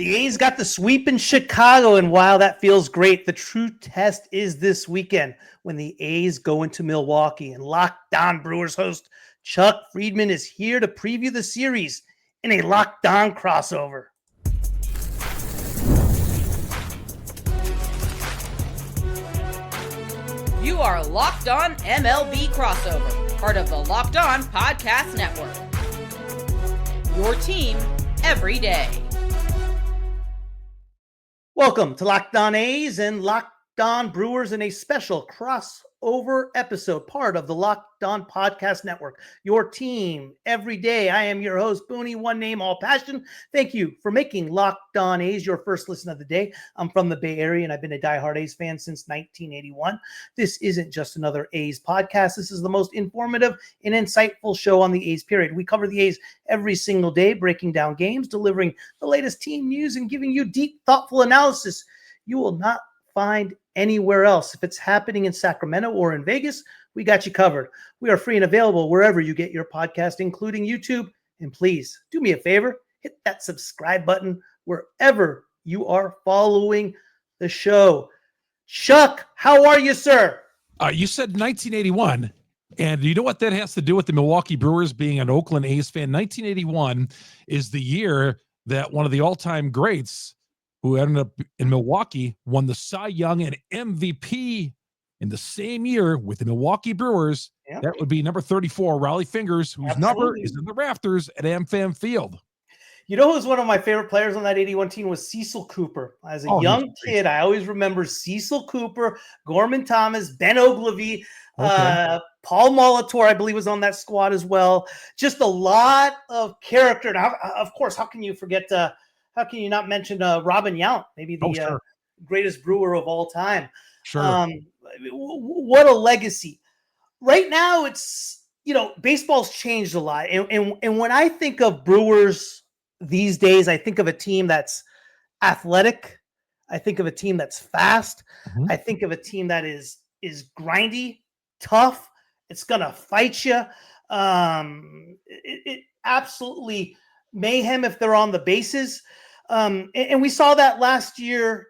The A's got the sweep in Chicago, and while that feels great, the true test is this weekend when the A's go into Milwaukee. And Locked On Brewers host Chuck Friemund is here to preview the series in a Locked On crossover. You are Locked On MLB crossover, part of the Locked On Podcast Network. Your team every day. Welcome to Locked On A's and Locked On Brewers in a special crossover episode, part of the Locked On Podcast Network. Your team every day. I am your host, Bunni, one name, all passion. Thank you for making Locked On A's your first listen of the day. I'm from the Bay Area, and I've been a diehard A's fan since 1981. This isn't just another A's podcast. This is the most informative and insightful show on the A's, period. We cover the A's every single day, breaking down games, delivering the latest team news, and giving you deep, thoughtful analysis you will not find anywhere else. If it's happening in Sacramento or in Vegas, we got you covered. We are free and available wherever you get your podcast, including YouTube. And please do me a favor, hit that subscribe button wherever you are following the show. Chuck, how are you, sir? You said 1981, and you know what that has to do with the Milwaukee Brewers being an Oakland A's fan? 1981 is the year that one of the all-time greats who ended up in Milwaukee won the Cy Young and MVP in the same year with the Milwaukee Brewers. Yep. That would be number 34, Raleigh Fingers, whose number is in the rafters at AmFam Field. You know who's one of my favorite players on that 81 team was Cecil Cooper. As a young kid, I always remember Cecil Cooper, Gorman Thomas, Ben Ogilvy, Paul Molitor, I believe, was on that squad as well. Just a lot of character. Now, of course, how can you forget how can you not mention Robin Yount, maybe the greatest Brewer of all time? Sure. What a legacy. Right now, it's, baseball's changed a lot. And when I think of Brewers these days, I think of a team that's athletic. I think of a team that's fast. Mm-hmm. I think of a team that is grindy, tough. It's going to fight you. It absolutely mayhem if they're on the bases. And we saw that last year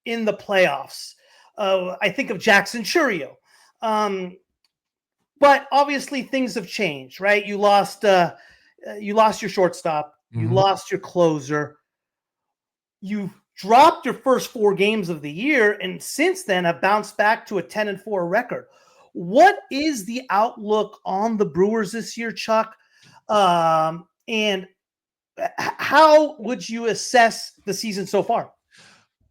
in the playoffs. I think of Jackson CHURIO. But obviously things have changed, right? You lost your shortstop. Mm-hmm. You lost your closer. You dropped your first 4 games of the year, and since then have bounced back to a 10-4 record. What is the outlook on the Brewers this year, Chuck? And how would you assess the season so far?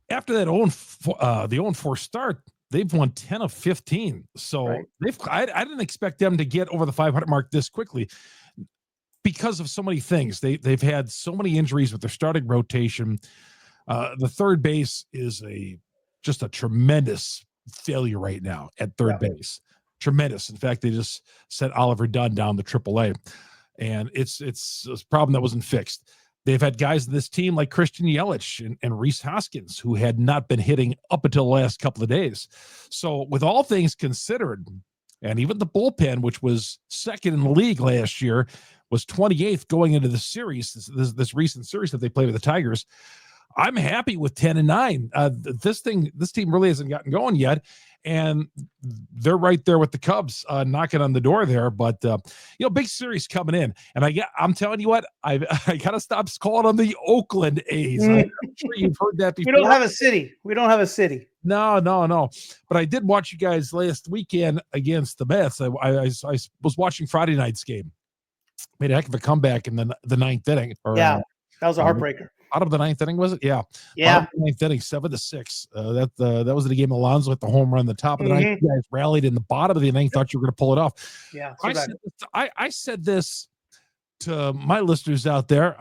After that 0-4 start, they've won 10 of 15. So I didn't expect them to get over the 500 mark this quickly because of so many things. They've had so many injuries with their starting rotation. The third base is just a tremendous failure right now at third base. Tremendous. In fact, they just sent Oliver Dunn down to AAA. And it's a problem that wasn't fixed. They've had guys in this team like Christian Yelich and Rhys Hoskins who had not been hitting up until the last couple of days. So with all things considered, and even the bullpen, which was second in the league last year, was 28th going into the series, this recent series that they played with the Tigers, I'm happy with 10-9. This team really hasn't gotten going yet, and they're right there with the Cubs knocking on the door there. But big series coming in, and I'm telling you what, I gotta stop calling them the Oakland A's. I'm sure you've heard that before. We don't have a city. No. But I did watch you guys last weekend against the Mets. I was watching Friday night's game. Made a heck of a comeback in the ninth inning. That was a heartbreaker. Out of the ninth inning, was it? Yeah. Yeah. Out of the ninth inning, 7-6. That was the game. Alonso at the home run, the top of the ninth. You guys rallied in the bottom of the inning, thought you were going to pull it off. Yeah. I said this to my listeners out there.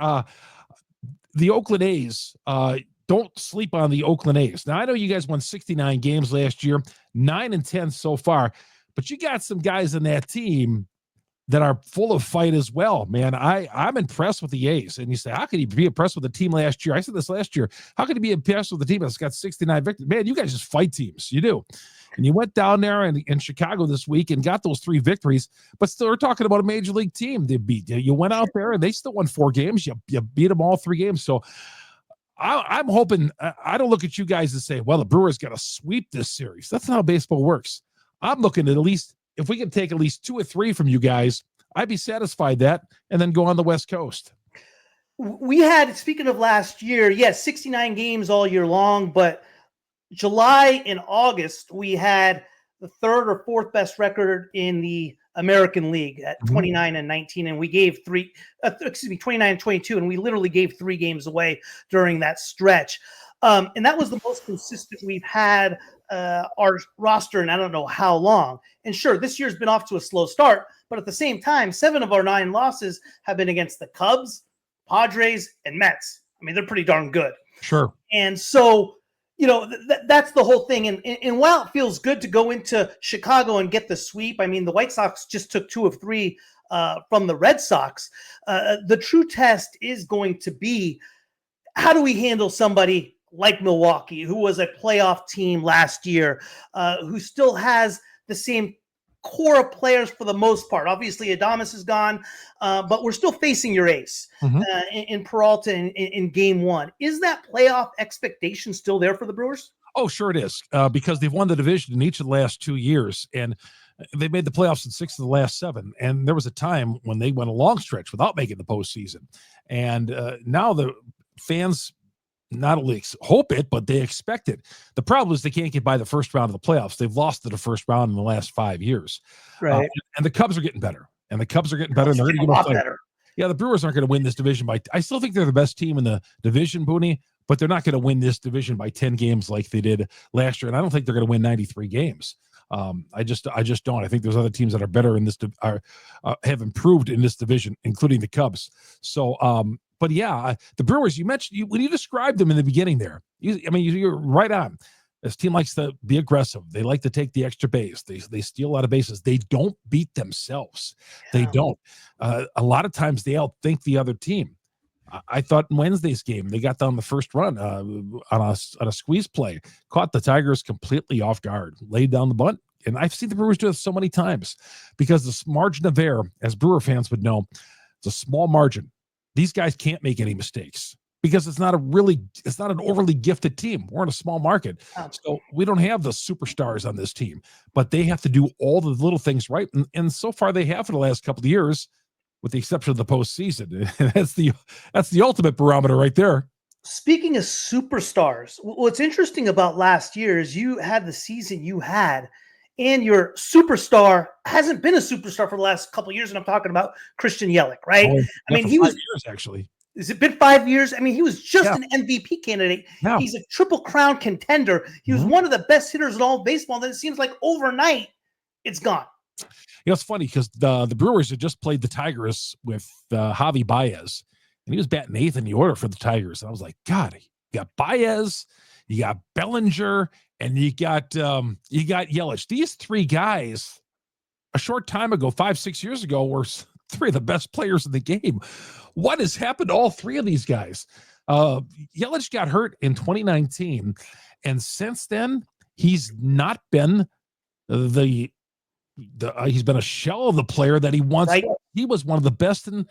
The Oakland A's, don't sleep on the Oakland A's. Now, I know you guys won 69 games last year, 9-10 so far, but you got some guys in that team that are full of fight as well, man. I'm impressed with the A's. And you say, how could you be impressed with the team last year? I said this last year. How could you be impressed with the team that's got 69 victories? Man, you guys just fight teams. You do. And you went down there in Chicago this week and got those 3 victories, but still we're talking about a major league team they beat. You went out there and they still won 4 games. You beat them all 3 games. So I'm hoping I don't look at you guys and say, well, the Brewers got to sweep this series. That's not how baseball works. I'm looking at least, if we can take at least 2 or 3 from you guys, I'd be satisfied that, and then go on the West Coast. We had, speaking of last year, yes, 69 games all year long, but July and August, we had the 3rd or 4th best record in the American League at 29 and 19, and we gave 29 and 22, and we literally gave 3 games away during that stretch. And that was the most consistent we've had our roster in I don't know how long. And sure, this year's been off to a slow start, but at the same time, 7 of our 9 losses have been against the Cubs, Padres, and Mets. I mean, they're pretty darn good. Sure. And so, that's the whole thing. And while it feels good to go into Chicago and get the sweep, I mean, the White Sox just took 2 of 3 from the Red Sox. The true test is going to be, how do we handle somebody like Milwaukee, who was a playoff team last year, who still has the same core of players for the most part. Obviously, Adames is gone, but we're still facing your ace in Peralta in game 1. Is that playoff expectation still there for the Brewers? Oh, sure it is, because they've won the division in each of the last 2 years, and they made the playoffs in 6 of the last 7. And there was a time when they went a long stretch without making the postseason. And now the fans not only hope it, but they expect it. The problem is they can't get by the first round of the playoffs. They've lost to the first round in the last 5 years. Right. And the Cubs are getting better. And they're going to get a lot better. Yeah, the Brewers aren't going to win this division I still think they're the best team in the division, Bunni, but they're not going to win this division by 10 games like they did last year. And I don't think they're going to win 93 games. I just don't. I think there's other teams that are better in this, have improved in this division, including the Cubs. So, but yeah, the Brewers, you mentioned, when you described them in the beginning there, you're right on. This team likes to be aggressive. They like to take the extra base. They steal a lot of bases. They don't beat themselves. Yeah. They don't. A lot of times they outthink the other team. I thought in Wednesday's game, they got down the first run on a squeeze play, caught the Tigers completely off guard, laid down the bunt. And I've seen the Brewers do it so many times because this margin of error, as Brewer fans would know, it's a small margin. These guys can't make any mistakes because it's not an overly gifted team. We're in a small market. So we don't have the superstars on this team, but they have to do all the little things right. And so far they have for the last couple of years, with the exception of the postseason. That's the ultimate barometer right there. Speaking of superstars, what's interesting about last year is you had the season you had, and your superstar hasn't been a superstar for the last couple of years, and I'm talking about Christian Yelich, right? He was 5 years, actually. Has it been 5 years? I mean, he was just an MVP candidate. Yeah. He's a Triple Crown contender. He was one of the best hitters in all of baseball. Then it seems like overnight, it's gone. It's funny because the Brewers had just played the Tigers with Javi Baez, and he was batting 8th in the order for the Tigers. And I was like, God, you got Baez, you got Bellinger, and you got Yelich. These 3 guys, a short time ago, 5-6 years ago, were 3 of the best players in the game. What has happened to all 3 of these guys? Yelich got hurt in 2019, and since then, he's not been he's been a shell of the player that he once was. He was one of the best in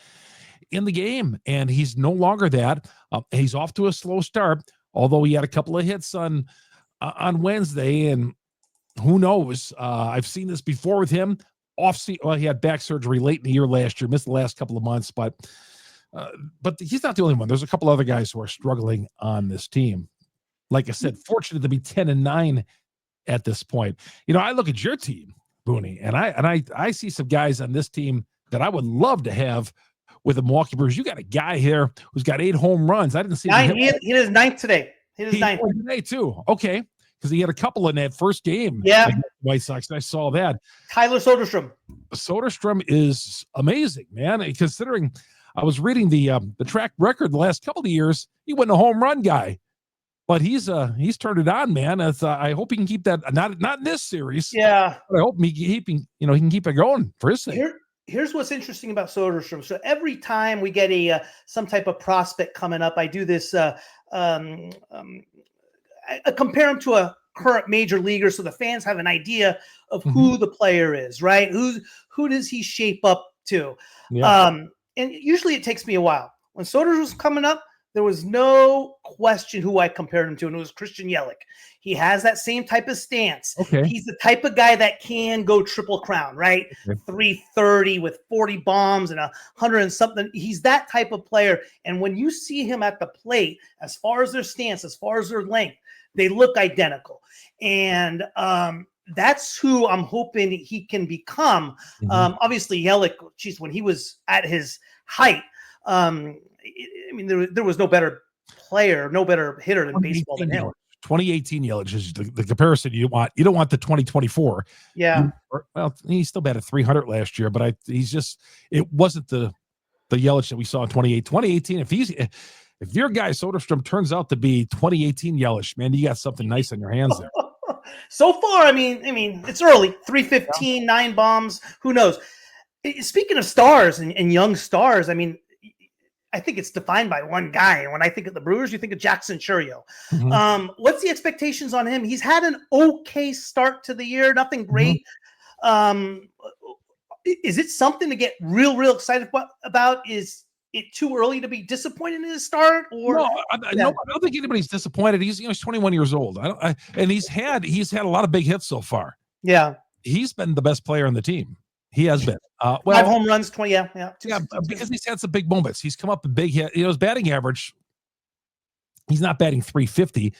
the game, and he's no longer that. He's off to a slow start, although he had a couple of hits on Wednesday, and who knows? I've seen this before with him. He had back surgery late in the year last year, missed the last couple of months, but he's not the only one. There's a couple other guys who are struggling on this team. Like I said, fortunate to be 10-9 at this point. I look at your team, Bunni, and I see some guys on this team that I would love to have with the Milwaukee Brewers. You got a guy here who's got 8 home runs. I didn't see him. He hit his 9th today. He hit his 9th today too. Okay, because he had a couple in that first game. Yeah, White Sox. And I saw that. Tyler Soderstrom. Soderstrom is amazing, man. Considering I was reading the track record the last couple of years, he wasn't a home run guy. But he's turned it on, man. I hope he can keep that. Not in this series. Yeah. But I hope he can keep it going for his sake. Here's what's interesting about Soderstrom. So every time we get some type of prospect coming up, I do this. I compare him to a current major leaguer, so the fans have an idea of who the player is, right? Who does he shape up to? Yeah. And usually it takes me a while. When Soderstrom was coming up, there was no question who I compared him to, and it was Christian Yelich. He has that same type of stance. Okay. He's the type of guy that can go triple crown, right? Okay. 330 with 40 bombs and 100 and something. He's that type of player. And when you see him at the plate, as far as their stance, as far as their length, they look identical. And that's who I'm hoping he can become. Obviously, Yelich, when he was at his height, I mean, there was no better player, no better hitter than baseball than him. 2018 Yelich is the comparison you want. You don't want the 2024. Yeah. Well, he still batted 300 last year, but it wasn't the Yelich that we saw in 2018. If your guy Soderstrom turns out to be 2018 Yelich, man, you got something nice on your hands there. So far, I mean, it's early. 315, 9 bombs. Who knows? Speaking of stars and young stars, I mean, I think it's defined by one guy. And when I think of the Brewers, you think of Jackson Churio. What's the expectations on him? He's had an okay start to the year, nothing great. Is it something to get real excited about? Is it too early to be disappointed in his start? Or no, I don't think anybody's disappointed. He's 21 years old. And he's had a lot of big hits so far. Yeah, he's been the best player on the team. He has been. 5 home runs, 20. Yeah. Because he's had some big moments. He's come up a big hit. His batting average, he's not batting 350,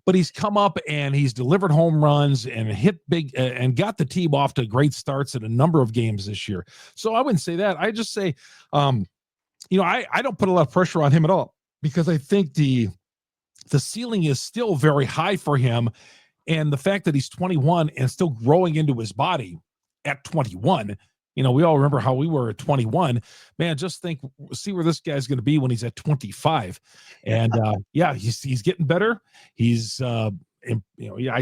but he's come up and he's delivered home runs and hit big and got the team off to great starts in a number of games this year. So I wouldn't say that. I just say, I don't put a lot of pressure on him at all, because I think the ceiling is still very high for him. And the fact that he's 21 and still growing into his body at 21, we all remember how we were at 21. Man, just see where this guy's going to be when he's at 25. And he's getting better. He's, I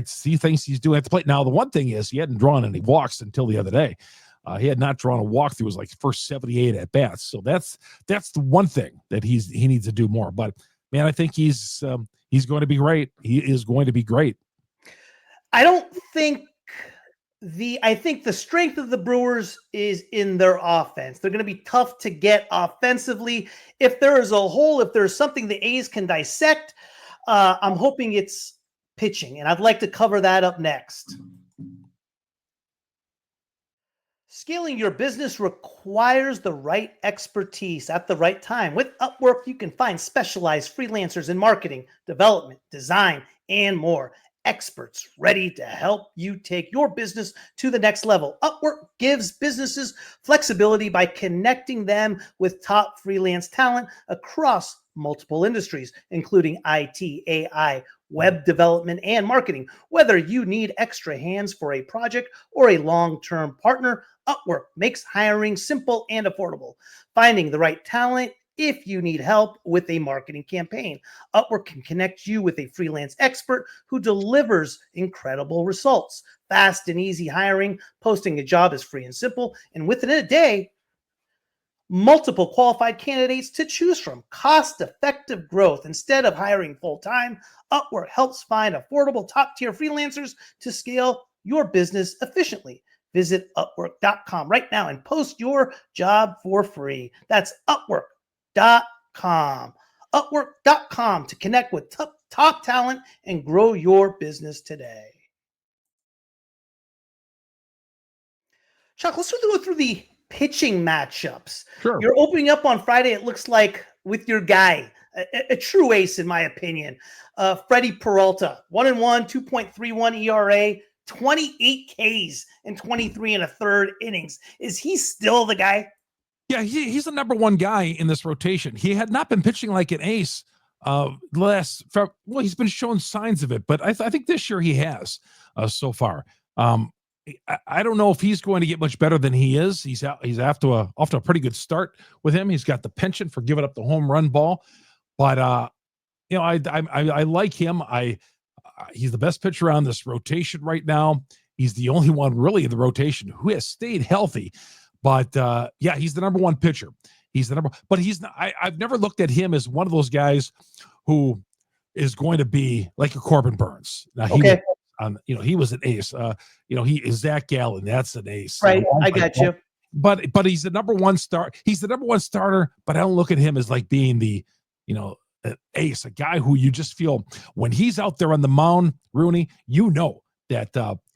see things he's doing at the plate. Now, the one thing is he hadn't drawn any walks until the other day. He had not drawn a walk through his first 78 at bats. So that's the one thing that he needs to do more. But man, I think he's going to be great. He is going to be great. I think the strength of the Brewers is in their offense. They're going to be tough to get offensively. If there is a hole, if there's something the A's can dissect, I'm hoping it's pitching, and I'd like to cover that up next. Scaling your business requires the right expertise at the right time. With Upwork, you can find specialized freelancers in marketing, development, design, and more. Experts ready to help you take your business to the next level. Upwork gives businesses flexibility by connecting them with top freelance talent across multiple industries, including IT, AI, web development, and marketing. Whether you need extra hands for a project or a long-term partner, Upwork makes hiring simple and affordable. Finding the right talent if you need help with a marketing campaign, Upwork can connect you with a freelance expert who delivers incredible results. Fast and easy hiring, posting a job is free and simple, and within a day, multiple qualified candidates to choose from. Cost-effective growth. Instead of hiring full-time, Upwork helps find affordable top-tier freelancers to scale your business efficiently. Visit Upwork.com right now and post your job for free. That's Upwork.com. Upwork.com to connect with top talent and grow your business today. Chuck, let's go through the pitching matchups. Sure. You're opening up on Friday, it looks like, with your guy, a true ace, in my opinion, Freddie Peralta. 1-1, 2.31 ERA, 28 Ks in 23 and a third innings. Is he still the guy? Yeah, he's the number one guy in this rotation. He had not been pitching like an ace he's been showing signs of it, but I think this year he has so far. I don't know if he's going to get much better than he is. He's off to a pretty good start with him. He's got the penchant for giving up the home run ball, but I like him. He's the best pitcher on this rotation right now. He's the only one really in the rotation who has stayed healthy. But he's the number one pitcher. But he's not. I've never looked at him as one of those guys who is going to be like a Corbin Burns. Now, he was an ace. He is Zach Gallen. That's an ace. Right. I got you. But he's the number one star. He's the number one starter. But I don't look at him as like being the an ace, a guy who you just feel when he's out there on the mound, Rooney, that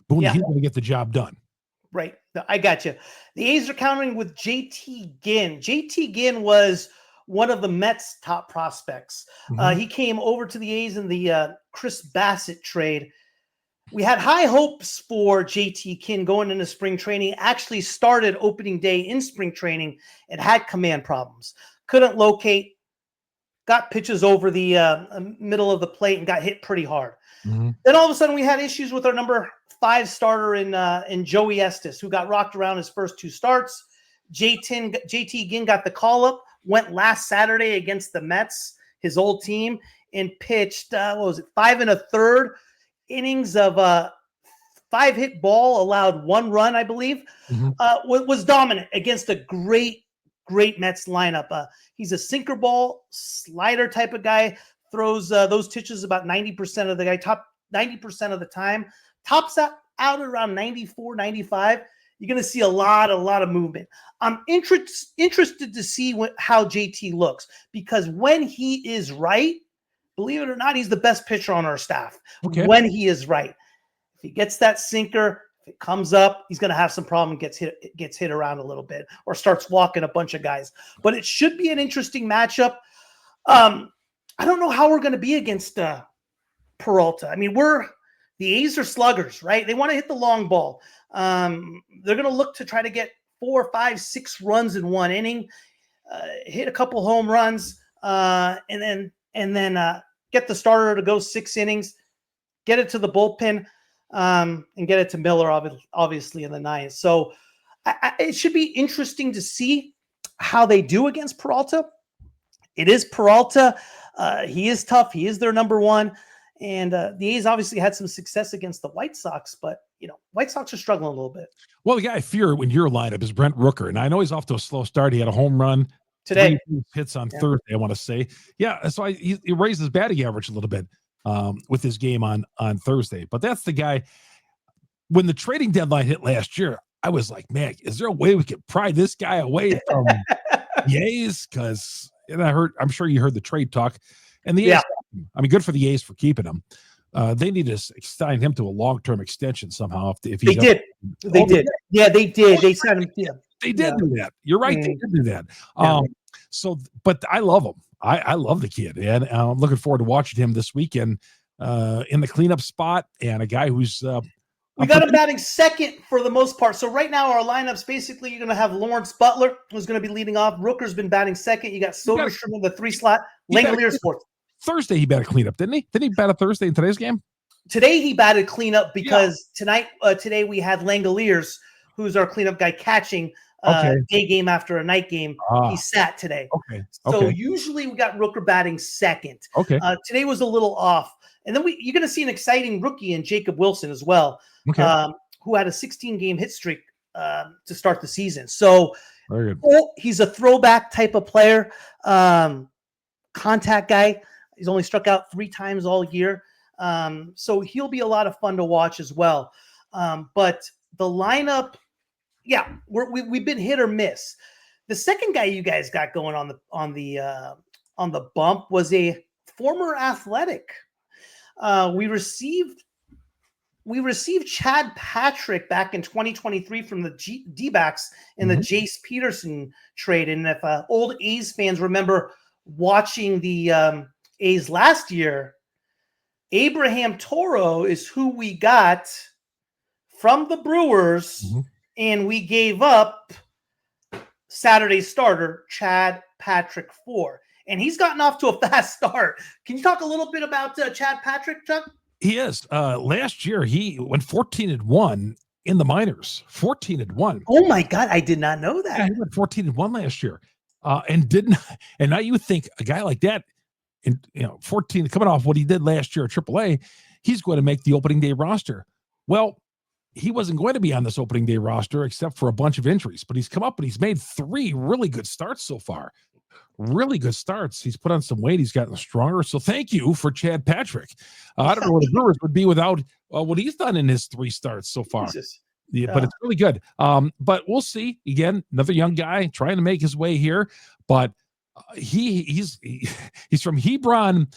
Boone, he's going to get the job done. Right. I got you. The A's are countering with JT Ginn. JT Ginn was one of the Mets' top prospects. He came over to the A's in the Chris Bassett trade. We had high hopes for JT Ginn going into spring training. Actually started opening day in spring training and had command problems. Couldn't locate, got pitches over the middle of the plate and got hit pretty hard. Then all of a sudden we had issues with our number 5 starter in Joey Estes, who got rocked around his first 2 starts. JT Ginn got the call up, went last Saturday against the Mets, his old team, and pitched, 5 1/3 innings of 5-hit ball, allowed 1 run, I believe, was dominant against a great Mets lineup. He's a sinker ball slider type of guy, throws those pitches about 90% of the guy, top 90% of the time, tops out around 94, 95. You're going to see a lot of movement. I'm interested to see how JT looks, because when he is right, believe it or not, he's the best pitcher on our staff. Okay. When he is right, if he gets that sinker, if it comes up, he's going to have some problem and gets hit around a little bit or starts walking a bunch of guys. But it should be an interesting matchup. I don't know how we're going to be against Peralta. I mean, the A's are sluggers, right? They want to hit the long ball. They're going to look to try to get 4, 5, 6 runs in 1 inning, hit a couple home runs, and then get the starter to go 6 innings, get it to the bullpen, and get it to Miller, obviously in the 9th. So it should be interesting to see how they do against Peralta. It is Peralta. He is tough. He is their number 1. And the A's obviously had some success against the White Sox, but, White Sox are struggling a little bit. Well, the guy I fear in your lineup is Brent Rooker. And I know he's off to a slow start. He had a home run today. 3 hits on Thursday, I want to say. Yeah, so he raised his batting average a little bit with his game on Thursday. But that's the guy. When the trading deadline hit last year, I was like, man, is there a way we could pry this guy away from the A's? Because I'm sure you heard the trade talk. And the A's, good for the A's for keeping him. They need to sign him to a long-term extension somehow. If they did. Yeah, they did. They signed him. Yeah. They did do that. You're right. They did do that. But I love him. I love the kid, and I'm looking forward to watching him this weekend in the cleanup spot, and a guy who's we got him batting second for the most part. So right now our lineup's basically you're going to have Lawrence Butler, who's going to be leading off. Rooker's been batting second. You got Soderstrom in the 3 slot. Langoliers fourth. Thursday he batted cleanup, didn't he? Didn't he bat a Thursday in today's game? Today he batted cleanup because today we had Langoliers, who's our cleanup guy, catching day game after a night game. He sat today. So usually we got Rooker batting second. Today was a little off. And then you're going to see an exciting rookie in Jacob Wilson as well, who had a 16-game hit streak to start the season. So he's a throwback type of player, contact guy. He's only struck out 3 times all year. So he'll be a lot of fun to watch as well. But the lineup, we've been hit or miss. The second guy you guys got going on the bump was a former Athletic. We received Chad Patrick back in 2023 from the D-backs in the Jace Peterson trade. And if old A's fans remember watching the A's last year, Abraham Toro is who we got from the Brewers, and we gave up Saturday's starter, Chad Patrick, for. And he's gotten off to a fast start. Can you talk a little bit about Chad Patrick, Chuck? He is. Last year, he went 14-1 in the minors. 14-1. Oh, my God. I did not know that. Yeah, he went 14-1 last year. And now you think a guy like that, 14, coming off what he did last year at AAA, he's going to make the opening day roster. Well, he wasn't going to be on this opening day roster except for a bunch of injuries, but he's come up and he's made 3 really good starts so far. Really good starts. He's put on some weight. He's gotten stronger. So thank you for Chad Patrick. I don't know what the Brewers would be without what he's done in his 3 starts so far. But it's really good. But we'll see. Again, another young guy trying to make his way here. But He's from Hebron,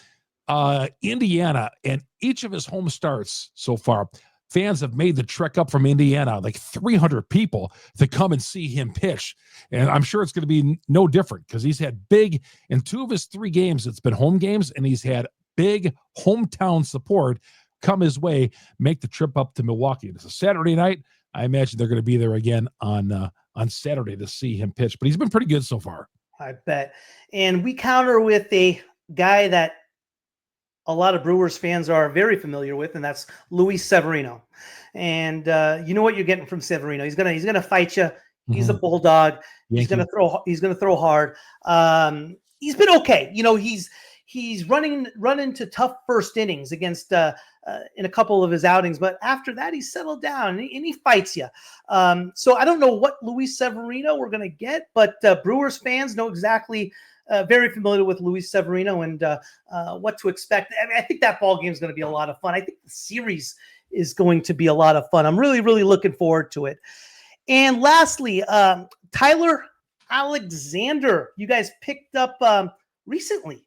Indiana, and each of his home starts so far, fans have made the trek up from Indiana, like 300 people, to come and see him pitch. And I'm sure it's going to be no different because he's had big, in 2 of his 3 games, it's been home games, and he's had big hometown support come his way, make the trip up to Milwaukee. It's a Saturday night. I imagine they're going to be there again on Saturday to see him pitch, but he's been pretty good so far. I bet. And we counter with a guy that a lot of Brewers fans are very familiar with, and that's Luis Severino. And you know what you're getting from Severino. He's gonna fight you. He's a bulldog. He's gonna throw hard. He's been okay. You know, he's run into tough first innings against in a couple of his outings, but after that he's settled down and he fights you. So I don't know what Luis Severino we're gonna get, but Brewers fans know exactly. Very familiar with Luis Severino and what to expect. I mean, I think that ball game is going to be a lot of fun. I think the series is going to be a lot of fun. I'm really, really looking forward to it. And lastly, Tyler Alexander, you guys picked up recently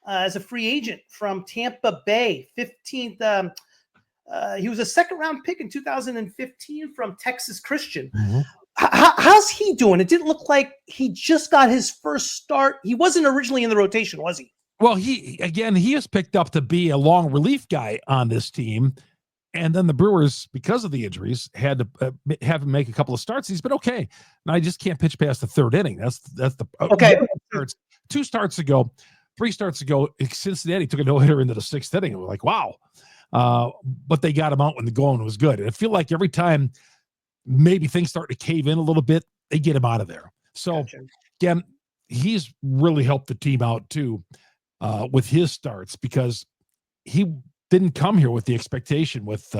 as a free agent from Tampa Bay, 15th. He was a second-round pick in 2015 from Texas Christian. Mm-hmm. How's he doing? It didn't look like he just got his first start. He wasn't originally in the rotation, was he? Well, he is picked up to be a long relief guy on this team. And then the Brewers, because of the injuries, had to have him make a couple of starts. He's been okay. Now, I just can't pitch past the 3rd inning. That's the okay. 3 starts ago, Cincinnati took a no-hitter into the 6th inning. We're like, wow. But they got him out when the going was good. And I feel like every time maybe things start to cave in a little bit, they get him out of there. So again, he's really helped the team out too with his starts, because he didn't come here with the expectation with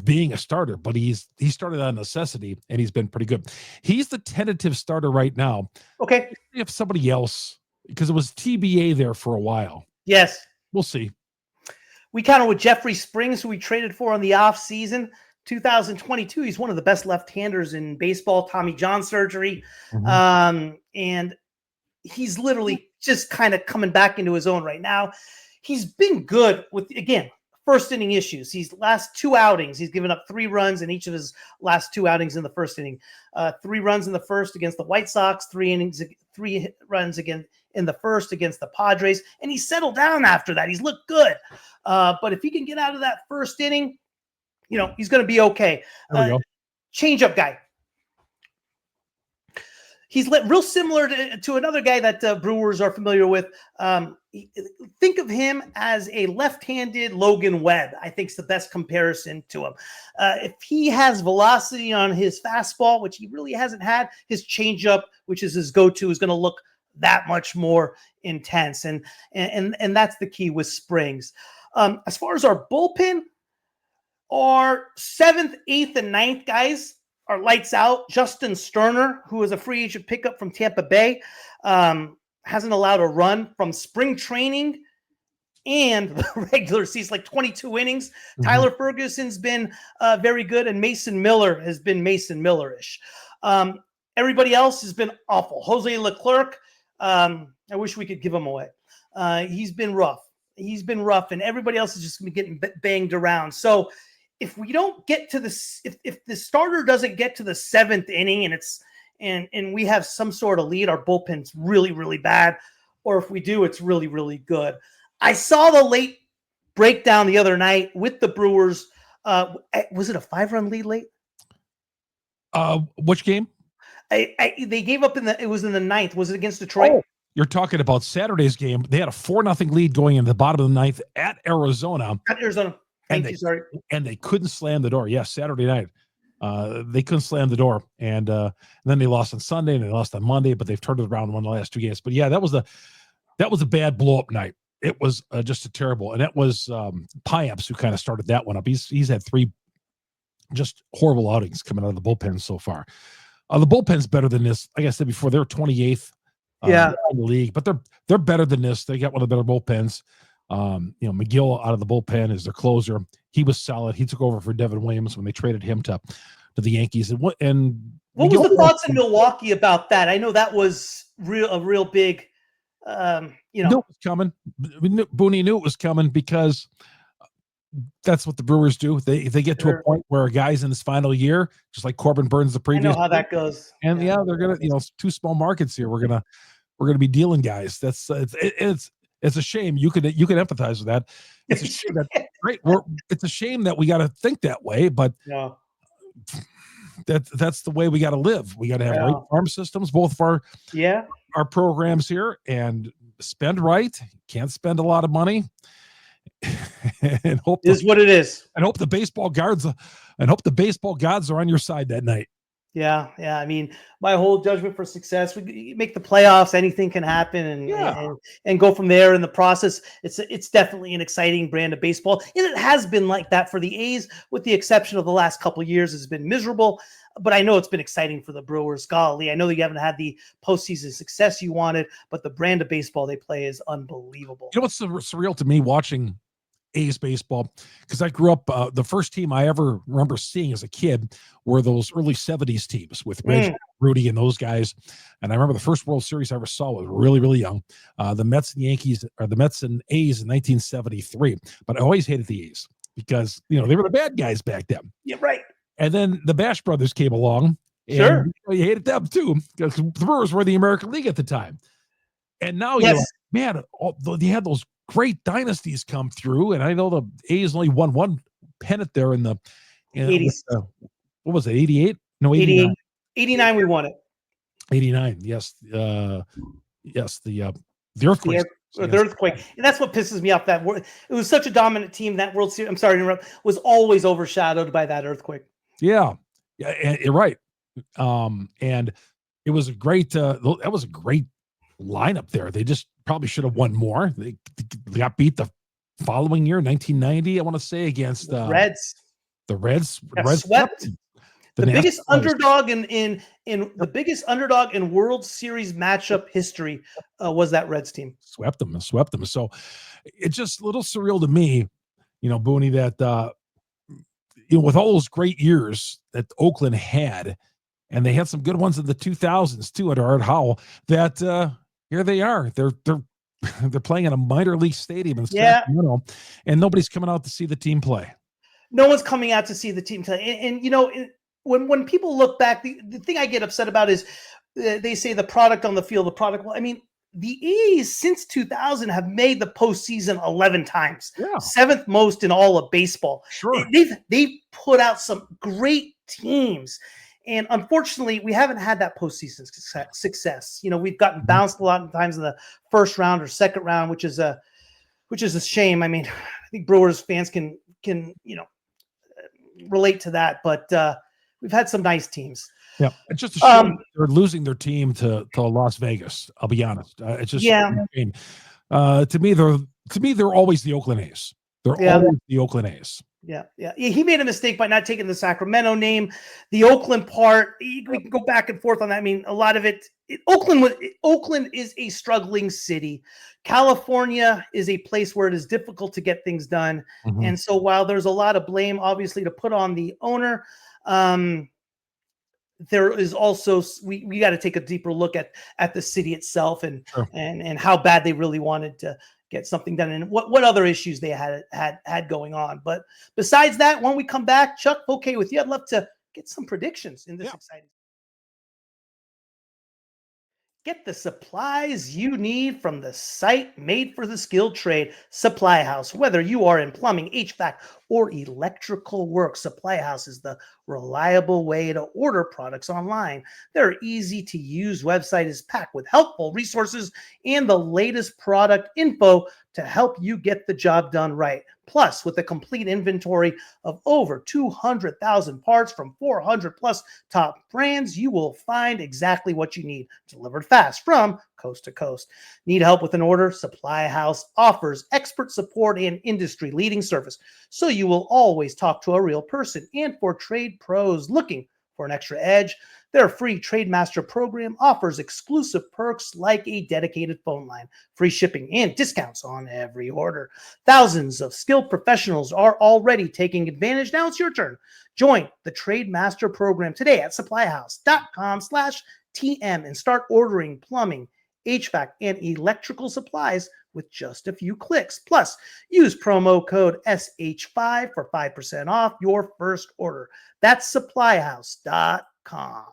being a starter, but he started on necessity and he's been pretty good. He's the tentative starter right now. Okay. If somebody else, because it was TBA there for a while. Yes. We'll see. We counted with Jeffrey Springs, who we traded for in the off season. 2022, he's one of the best left-handers in baseball, Tommy John surgery. Mm-hmm. And he's literally just kind of coming back into his own right now. He's been good with, again, first inning issues. He's last 2 outings, he's given up 3 runs in each of his last 2 outings in the first inning. 3 runs in the first against the White Sox, 3 runs again in the first against the Padres, and he settled down after that. He's looked good. But if he can get out of that first inning, you know, he's going to be okay. Change-up guy. He's real similar to another guy that Brewers are familiar with. Think of him as a left-handed Logan Webb. I think is the best comparison to him. If he has velocity on his fastball, which he really hasn't had, his change-up, which is his go-to, is going to look that much more intense. And that's the key with Springs. As far as our bullpen, our 7th, 8th, and 9th guys are lights out. Justin Sterner, who is a free agent pickup from Tampa Bay, hasn't allowed a run from spring training and the regular season, like 22 innings. Mm-hmm. Tyler Ferguson's been very good, and Mason Miller has been Mason Miller-ish. Everybody else has been awful. Jose Leclerc, I wish we could give him away. He's been rough. And everybody else is just going to be getting banged around. So if we don't get to this, if the starter doesn't get to the 7th inning and we have some sort of lead, our bullpen's really, really bad. Or if we do, it's really, really good. I saw the late breakdown the other night with the Brewers. Was it a 5-run lead late? Which game? They gave up it was in the 9th. Was it against Detroit? Oh, you're talking about Saturday's game. They had a 4-0 lead going into the bottom of the 9th at Arizona. And they couldn't slam the door. Yes, Saturday night. They couldn't slam the door. And then they lost on Sunday and they lost on Monday, but they've turned it around and won the last 2 games. But yeah, that was a bad blow-up night. It was just a terrible. And that was Piamps who kind of started that one up. He's had 3 just horrible outings coming out of the bullpen so far. The bullpen's better than this. Like I said before, they're 28th in the league, but they're better than this. They got one of the better bullpens. McGill out of the bullpen is their closer. He was solid. He took over for Devin Williams when they traded him to the Yankees. And what was the thoughts in Milwaukee about that? I know that was a real big Knew it was coming. Bunni knew it was coming because that's what the Brewers do. They get to a point where a guy's in his final year, just like Corbin Burns the previous. I know how that goes. And they're gonna, two small markets here. We're gonna be dealing guys. That's it's a shame. You can empathize with that. It's a shame that it's a shame that we got to think that way, but that's the way we got to live. We got to have right farm systems, both of our programs here, and spend right. Can't spend a lot of money. And hope is what it is. And hope the baseball gods are on your side that night. Yeah. I mean, my whole judgment for success, we make the playoffs, anything can happen, and go from there. In the process, it's definitely an exciting brand of baseball, and it has been like that for the A's, with the exception of the last couple of years. It's been miserable, but I know it's been exciting for the Brewers. Golly, I know that you haven't had the postseason success you wanted, but the brand of baseball they play is unbelievable. You know what's surreal to me watching A's baseball, because I grew up, the first team I ever remember seeing as a kid were those early 70s teams with Reggie, Rudy, and those guys. And I remember the first World Series I ever saw was really, really young. The Mets and A's in 1973. But I always hated the A's because, they were the bad guys back then. Yeah, right. And then the Bash Brothers came along. And you hated them too, because the Brewers were the American League at the time. And now you're like, man, they had those great dynasties come through, and I know the A's only won one pennant there in the 80s. What was it, 88? No, 89. 89 we won it. 89, yes. Yes, the earthquake. The earthquake. And that's what pisses me off. That it was such a dominant team. That World Series, I'm sorry to interrupt, was always overshadowed by that earthquake. Yeah, you're right. And it was a great that was a great lineup there. They just probably should have won more. They got beat the following year, 1990, I want to say, against the Reds. The Reds swept. The biggest underdog in the biggest underdog in World Series matchup history was that Reds team. Swept them. So it's just a little surreal to me, Bunni, that with all those great years that Oakland had, and they had some good ones in the 2000s too under Art Howell, that here they are. They're playing in a minor league stadium in Sacramento, and nobody's coming out to see the team play. No one's coming out to see the team play. And when people look back, the thing I get upset about is they say the product on the field, the product. Well, I mean, the A's since 2000 have made the postseason 11 times, seventh most in all of baseball. Sure, they've put out some great teams. And unfortunately, we haven't had that postseason success. We've gotten bounced a lot of times in the first round or second round, which is a shame. I mean, I think Brewers fans can relate to that, but we've had some nice teams. Yeah, it's just a shame they're losing their team to Las Vegas. I'll be honest. It's just a shame. To me, they're always the Oakland A's. They're always the Oakland A's. Yeah. He made a mistake by not taking the Sacramento name. The Oakland part, we can go back and forth on that. I mean, a lot of Oakland is a struggling city. California is a place where it is difficult to get things done. Mm-hmm. And so while there's a lot of blame, obviously, to put on the owner, there is also, we got to take a deeper look at the city itself and how bad they really wanted to get something done, and what other issues they had going on. But besides that, when we come back, Chuck, okay with you, I'd love to get some predictions in this exciting. Get the supplies you need from the site made for the skilled trade, Supply House. Whether you are in plumbing, HVAC, or electrical work, Supply House is the reliable way to order products online. Their easy-to-use website is packed with helpful resources and the latest product info to help you get the job done right. Plus, with a complete inventory of over 200,000 parts from 400 plus top brands, you will find exactly what you need delivered fast from coast to coast. Need help with an order? Supply House offers expert support and industry-leading service, so you will always talk to a real person. And for trade pros looking for an extra edge, their free Trade Master program offers exclusive perks like a dedicated phone line, free shipping, and discounts on every order. Thousands of skilled professionals are already taking advantage. Now it's your turn. Join the Trade Master program today at supplyhouse.com/TM and start ordering plumbing, HVAC, and electrical supplies with just a few clicks. Plus, use promo code SH5 for 5% off your first order. That's supplyhouse.com.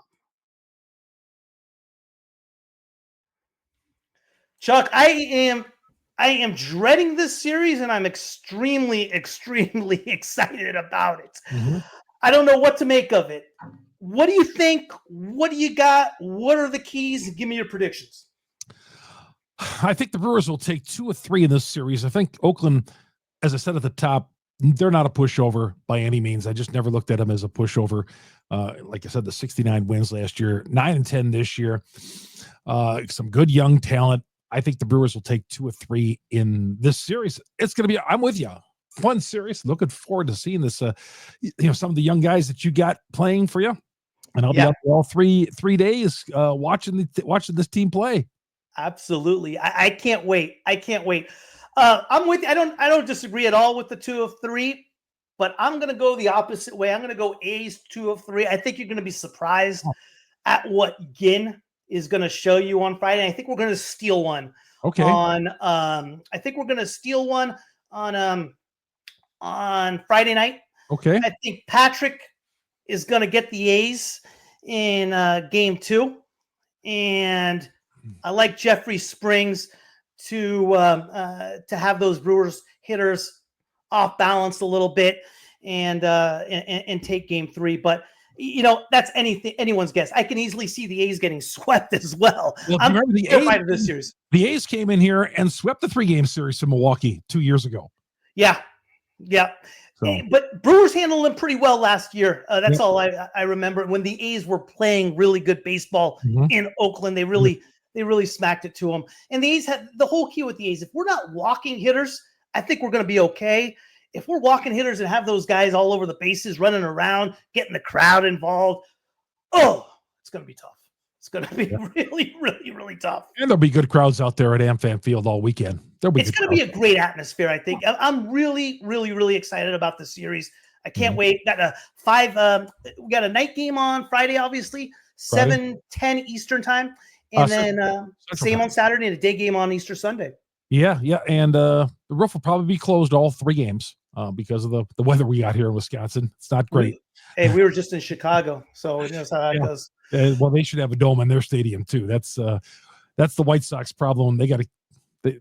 Chuck, I am dreading this series, and I'm extremely excited about it. Mm-hmm. I don't know what to make of it. What do you think? What do you got? What are the keys? Give me your predictions. I think the Brewers will take 2 or 3 in this series. I think Oakland, as I said at the top, they're not a pushover by any means. I just never looked at them as a pushover. Like I said, the 69 wins last year, 9-10 this year. Some good young talent. I think the Brewers will take 2 or 3 in this series. It's going to be, I'm with you, fun series. Looking forward to seeing this, some of the young guys that you got playing for you. And I'll be out there all three days watching this team play. Absolutely. I can't wait. I'm with you. I don't disagree at all with the 2 of 3, but I'm going to go the opposite way. I'm going to go A's 2 of 3. I think you're going to be surprised at what Ginn is going to show you on Friday. I think we're going to steal one. Okay. I think we're going to steal one on Friday night. Okay. I think Patrick is going to get the A's in game 2, and I like Jeffrey Springs to have those Brewers hitters off balance a little bit and take game 3. But that's anyone's guess. I can easily see the A's getting swept as well. I'm remember the terrified of this series. The A's came in here and swept the 3-game series from Milwaukee 2 years ago. Yeah. So. But Brewers handled them pretty well last year. That's all I remember. When the A's were playing really good baseball in Oakland, they really smacked it to them. And the A's had the whole key with the A's. If we're not walking hitters, I think we're going to be okay. If we're walking hitters and have those guys all over the bases, running around, getting the crowd involved, it's going to be tough. It's going to be really tough. And there'll be good crowds out there at AmFam Field all weekend. It's going to be a great atmosphere, I think. I'm really excited about the series. I can't wait. Got a we got a night game on Friday, obviously, 7:10 Eastern time. And then same on Saturday and a day game on Easter Sunday. Yeah. And the roof will probably be closed all 3 games because of the weather we got here in Wisconsin. It's not great. We were just in Chicago, so you know how that goes. Well, they should have a dome in their stadium too. That's the White Sox problem.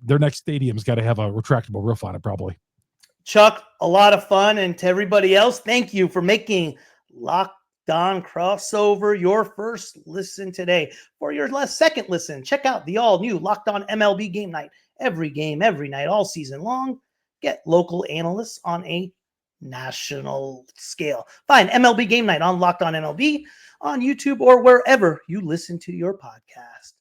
Their next stadium's got to have a retractable roof on it, probably. Chuck, a lot of fun, and to everybody else, thank you for making Locked On Crossover your first listen today. For your second listen, check out the all-new Locked On MLB Game Night. Every game, every night, all season long. Get local analysts on a national scale. Find MLB Game Night on Locked On MLB on YouTube or wherever you listen to your podcast.